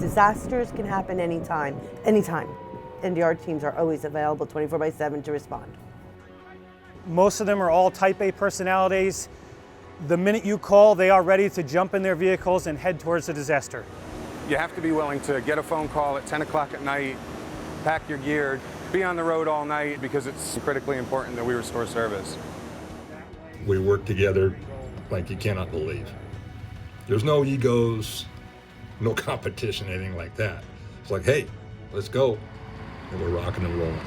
Disasters can happen anytime. NDR teams are always available 24/7 to respond. Most of them are all Type A personalities. The minute you call, they are ready to jump in their vehicles and head towards the disaster. You have to be willing to get a phone call at 10 o'clock at night, pack your gear, be on the road all night because it's critically important that we restore service. We work together like you cannot believe. There's no egos, no competition, anything like that. It's like, hey, let's go. And we're rocking and rolling.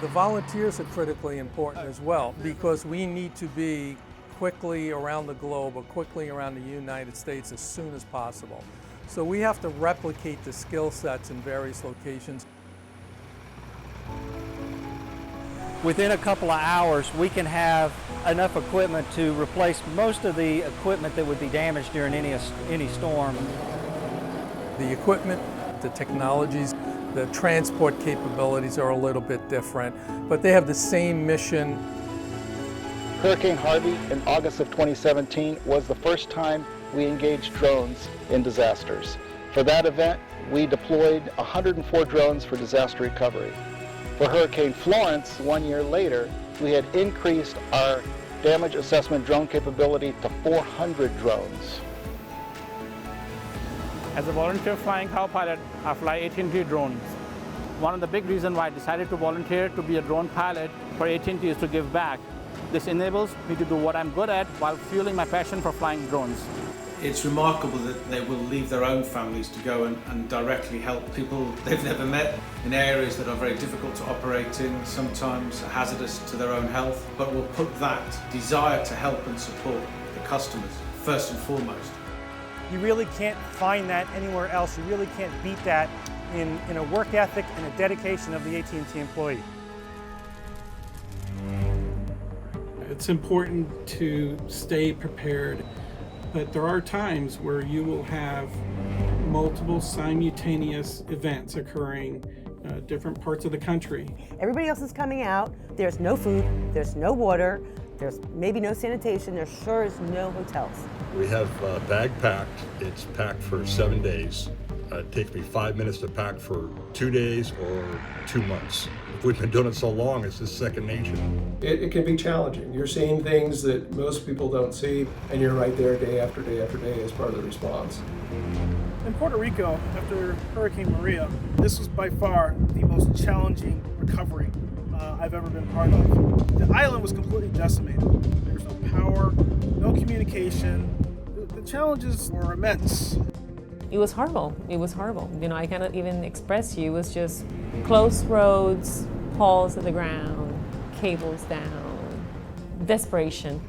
The volunteers are critically important as well because we need to be quickly around the globe or quickly around the United States as soon as possible. So we have to replicate the skill sets in various locations. Within a couple of hours, we can have enough equipment to replace most of the equipment that would be damaged during any storm. The equipment, the technologies, the transport capabilities are a little bit different, but they have the same mission. Hurricane Harvey in August of 2017 was the first time we engaged drones in disasters. For that event, we deployed 104 drones for disaster recovery. For Hurricane Florence, 1 year later, we had increased our damage assessment drone capability to 400 drones. As a volunteer flying house pilot, I fly AT&T drones. One of the big reasons why I decided to volunteer to be a drone pilot for AT&T is to give back. This enables me to do what I'm good at while fueling my passion for flying drones. It's remarkable that they will leave their own families to go and directly help people they've never met in areas that are very difficult to operate in, sometimes hazardous to their own health, but will put that desire to help and support the customers first and foremost. You really can't find that anywhere else. You really can't beat that in a work ethic and a dedication of the AT&T employee. It's important to stay prepared, but there are times where you will have multiple simultaneous events occurring different parts of the country. Everybody else is coming out. There's no food, there's no water, there's maybe no sanitation, there sure is no hotels. We have bag packed. It's packed for 7 days. It takes me 5 minutes to pack for 2 days or 2 months. If we've been doing it so long, it's just second nature. It can be challenging. You're seeing things that most people don't see, and you're right there day after day after day as part of the response. In Puerto Rico, after Hurricane Maria, this was by far the most challenging recovery I've ever been part of. The island was completely decimated. There was no power, no communication. The challenges were immense. It was horrible. It was horrible. You know, I cannot even express to you. It was just closed roads, poles to the ground, cables down, desperation.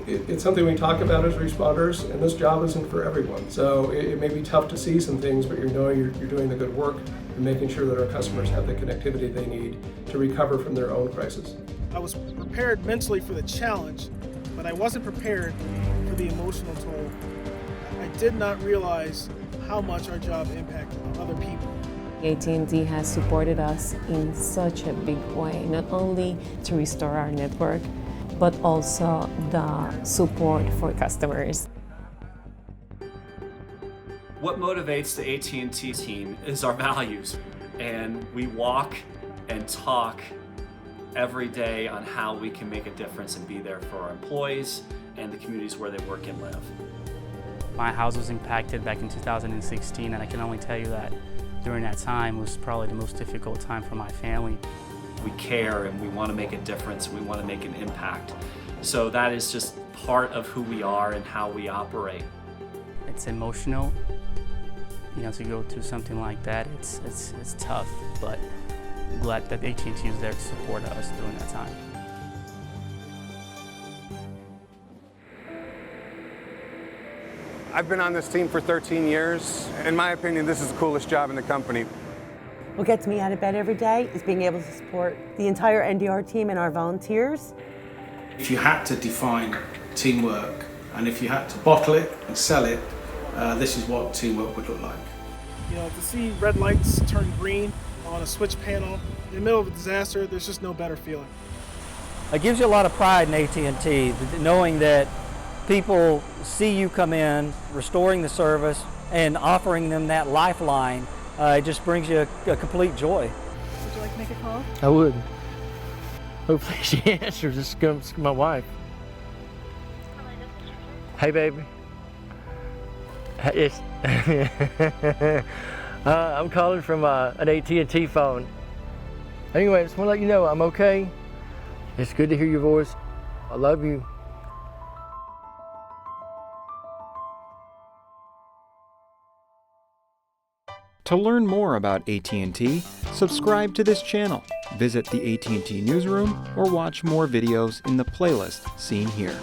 It's something we talk about as responders, and this job isn't for everyone. So it may be tough to see some things, but you're doing the good work and making sure that our customers have the connectivity they need to recover from their own crisis. I was prepared mentally for the challenge, but I wasn't prepared for the emotional toll. I did not realize how much our job impacted on other people. AT&T has supported us in such a big way, not only to restore our network, but also the support for customers. What motivates the AT&T team is our values, and we walk and talk every day on how we can make a difference and be there for our employees and the communities where they work and live. My house was impacted back in 2016, and I can only tell you that during that time was probably the most difficult time for my family. We care and we want to make a difference, we want to make an impact. So that is just part of who we are and how we operate. It's emotional, you know, to go through something like that. It's tough, but I'm glad that AT&T is there to support us during that time. I've been on this team for 13 years. In my opinion, this is the coolest job in the company. What gets me out of bed every day is being able to support the entire NDR team and our volunteers. If you had to define teamwork, and if you had to bottle it and sell it, this is what teamwork would look like. You know, to see red lights turn green on a switch panel in the middle of a disaster, there's just no better feeling. It gives you a lot of pride in AT&T, knowing that people see you come in, restoring the service, and offering them that lifeline, it just brings you a complete joy. Would you like to make a call? I would. Hopefully she answers. This comes my wife. Hey, baby. It's I'm calling from an AT&T phone. Anyway, I just want to let you know I'm okay. It's good to hear your voice. I love you. To learn more about AT&T, subscribe to this channel, visit the AT&T newsroom, or watch more videos in the playlist seen here.